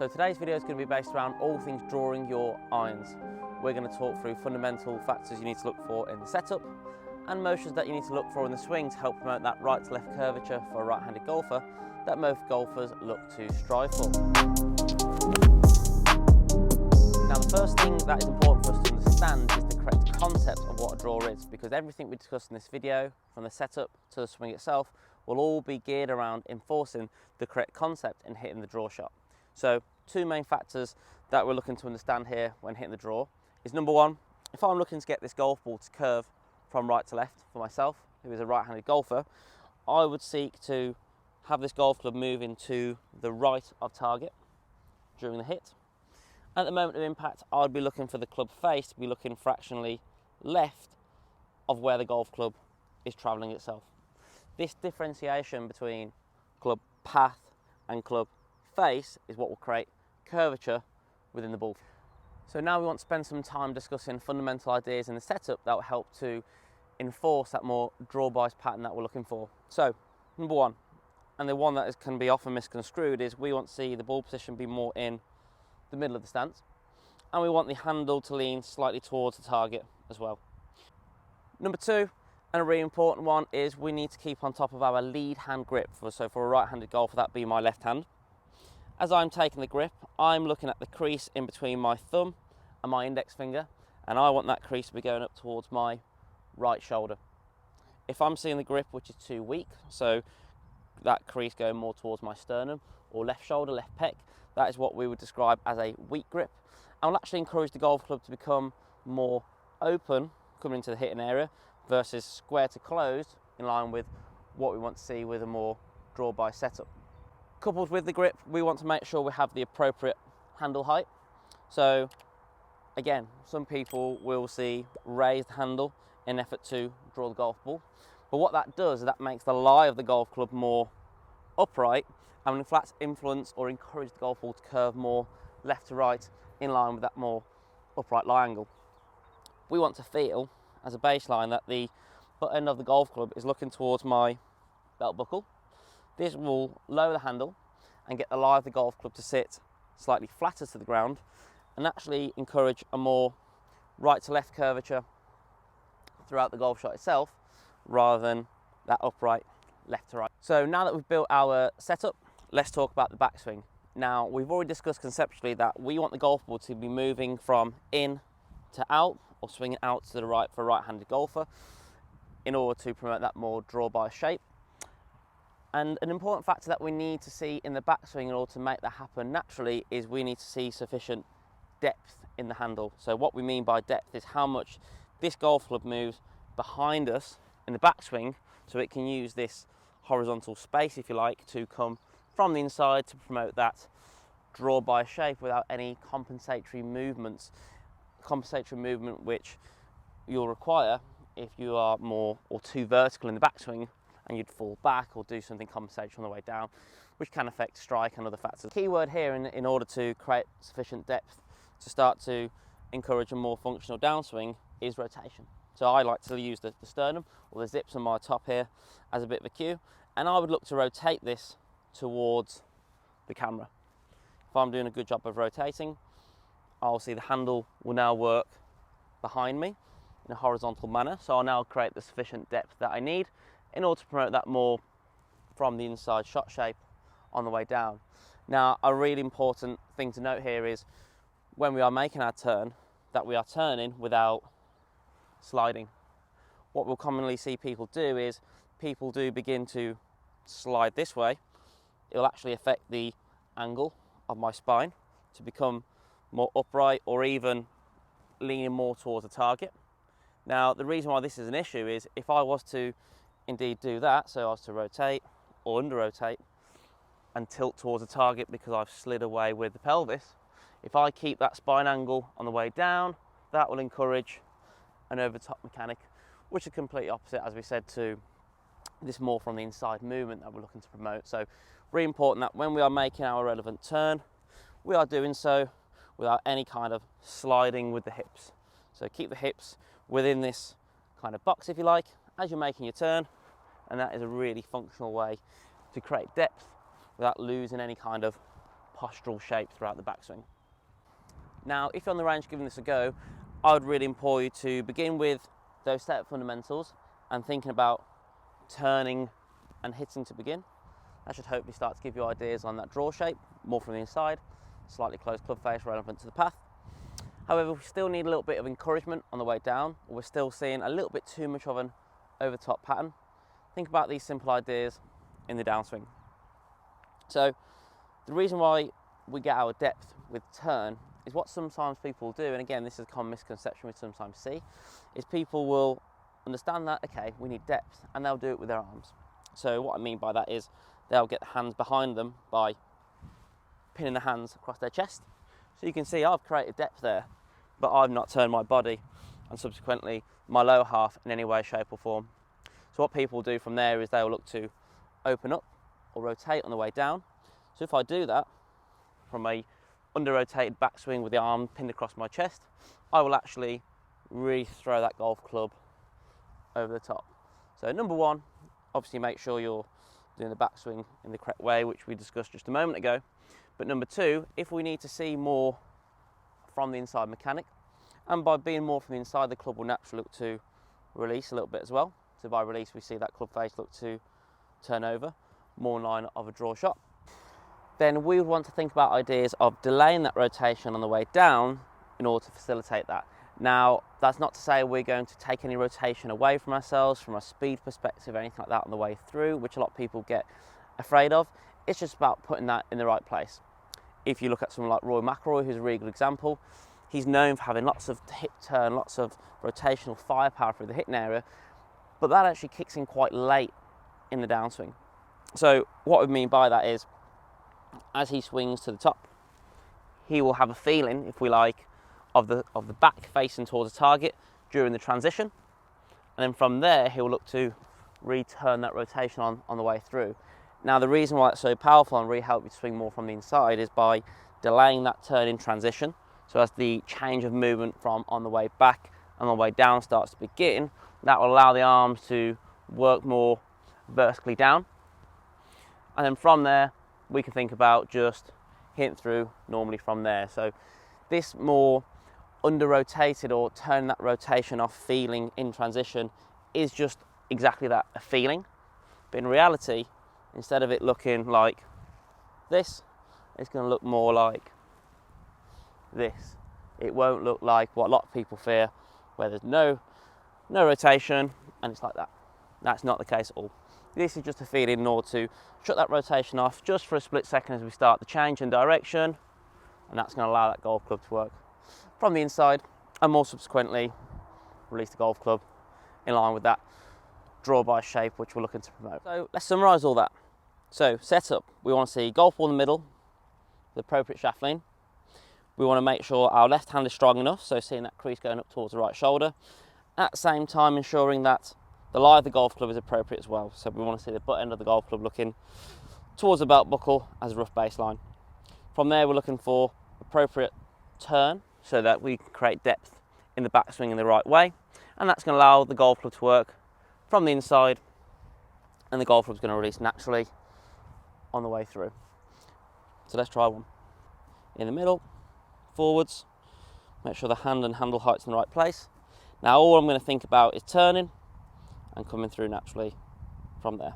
So today's video is going to be based around all things drawing your irons. We're going to talk through fundamental factors you need to look for in the setup and motions that you need to look for in the swing to help promote that right to left curvature for a right-handed golfer that most golfers look to strive for. Now the first thing that is important for us to understand is the correct concept of what a draw is, because everything we discussed in this video, from the setup to the swing itself, will all be geared around enforcing the correct concept in hitting the draw shot. So two main factors that we're looking to understand here when hitting the draw is, number one, if I'm looking to get this golf ball to curve from right to left for myself, who is a right-handed golfer, I would seek to have this golf club moving to the right of target during the hit. At the moment of impact, I'd be looking for the club face to be looking fractionally left of where the golf club is travelling itself. This differentiation between club path and club face is what will create curvature within the ball. So now we want to spend some time discussing fundamental ideas in the setup that will help to enforce that more draw-bias pattern that we're looking for. So, number one, and the one that can be often misconstrued, is we want to see the ball position be more in the middle of the stance, and we want the handle to lean slightly towards the target as well. Number two, and a really important one, is we need to keep on top of our lead hand grip. So for a right-handed golfer, that be my left hand. As I'm taking the grip, I'm looking at the crease in between my thumb and my index finger, and I want that crease to be going up towards my right shoulder. If I'm seeing the grip which is too weak, so that crease going more towards my sternum or left shoulder, left pec, that is what we would describe as a weak grip. And we'll actually encourage the golf club to become more open coming into the hitting area versus square to closed, in line with what we want to see with a more draw-by setup. Coupled with the grip, we want to make sure we have the appropriate handle height. So again, some people will see raised handle in effort to draw the golf ball, but what that does is that makes the lie of the golf club more upright, and in fact influence or encourage the golf ball to curve more left to right in line with that more upright lie angle. We want to feel as a baseline that the butt end of the golf club is looking towards my belt buckle. This will lower the handle and get the lie of the golf club to sit slightly flatter to the ground and actually encourage a more right to left curvature throughout the golf shot itself, rather than that upright left to right. So now that we've built our setup, let's talk about the backswing. Now, we've already discussed conceptually that we want the golf ball to be moving from in to out, or swinging out to the right for a right-handed golfer, in order to promote that more draw-by shape. And an important factor that we need to see in the backswing in order to make that happen naturally is we need to see sufficient depth in the handle. So what we mean by depth is how much this golf club moves behind us in the backswing, so it can use this horizontal space, if you like, to come from the inside to promote that draw-by shape without any compensatory movements. Compensatory movement which you'll require if you are more or too vertical in the backswing and you'd fall back or do something compensatory on the way down, which can affect strike and other factors. The key word here in order to create sufficient depth to start to encourage a more functional downswing is rotation. So I like to use the sternum or the zips on my top here as a bit of a cue, and I would look to rotate this towards the camera. If I'm doing a good job of rotating, I'll see the handle will now work behind me in a horizontal manner, so I'll now create the sufficient depth that I need in order to promote that more from the inside shot shape on the way down. Now, a really important thing to note here is when we are making our turn, that we are turning without sliding. What we'll commonly see people do is people do begin to slide this way. It will actually affect the angle of my spine to become more upright or even leaning more towards the target. Now, the reason why this is an issue is if I was to indeed do that, so I was to rotate or under rotate and tilt towards the target because I've slid away with the pelvis, if I keep that spine angle on the way down, that will encourage an over-top mechanic, which is completely opposite, as we said, to this more from the inside movement that we're looking to promote. So really important that when we are making our relevant turn, we are doing so without any kind of sliding with the hips. So keep the hips within this kind of box, if you like, as you're making your turn, and that is a really functional way to create depth without losing any kind of postural shape throughout the backswing. Now, if you're on the range giving this a go, I would really implore you to begin with those setup fundamentals and thinking about turning and hitting to begin. That should hopefully start to give you ideas on that draw shape, more from the inside, slightly closed club face relevant to the path. However, we still need a little bit of encouragement on the way down, or we're still seeing a little bit too much of an over top pattern. Think about these simple ideas in the downswing. So the reason why we get our depth with turn is what sometimes people do, and again, this is a common misconception we sometimes see, is people will understand that, okay, we need depth, and they'll do it with their arms. So what I mean by that is they'll get the hands behind them by pinning the hands across their chest. So you can see I've created depth there, but I've not turned my body and subsequently my lower half in any way, shape or form. So what people do from there is they'll look to open up or rotate on the way down. So if I do that from a under rotated backswing with the arm pinned across my chest, I will actually really throw that golf club over the top. So number one, obviously make sure you're doing the backswing in the correct way, which we discussed just a moment ago. But number two, if we need to see more from the inside mechanic, and by being more from the inside, the club will naturally look to release a little bit as well. So by release, we see that club face look to turn over, more in line of a draw shot. Then we would want to think about ideas of delaying that rotation on the way down in order to facilitate that. Now, that's not to say we're going to take any rotation away from ourselves from a speed perspective or anything like that on the way through, which a lot of people get afraid of. It's just about putting that in the right place. If you look at someone like Rory McIlroy, who's a really good example, he's known for having lots of hip turn, lots of rotational firepower through the hitting area, but that actually kicks in quite late in the downswing. So what we mean by that is, as he swings to the top, he will have a feeling, if we like, of the back facing towards the target during the transition, and then from there he'll look to return that rotation on the way through. Now, the reason why it's so powerful and really help you to swing more from the inside is by delaying that turn in transition. So as the change of movement from on the way back and on the way down starts to begin, that will allow the arms to work more vertically down, and then from there we can think about just hitting through normally from there. So this more under rotated or turn that rotation off feeling in transition is just exactly that, a feeling. But in reality, instead of it looking like this, it's going to look more like this. It won't look like what a lot of people fear, where there's no rotation and it's like that. That's not the case at all. This is just a feeling in order to shut that rotation off just for a split second as we start the change in direction, and that's going to allow that golf club to work from the inside, and more subsequently release the golf club in line with that draw by shape which we're looking to promote. So let's summarise all that. So setup, we want to see golf ball in the middle, the appropriate shaft lean. We want to make sure our left hand is strong enough, so seeing that crease going up towards the right shoulder. At the same time ensuring that the lie of the golf club is appropriate as well. So we want to see the butt end of the golf club looking towards the belt buckle as a rough baseline. From there we're looking for appropriate turn so that we can create depth in the backswing in the right way, and that's going to allow the golf club to work from the inside, and the golf club's going to release naturally on the way through. So let's try one. In the middle, forwards, make sure the hand and handle height's in the right place. Now all I'm going to think about is turning and coming through naturally from there.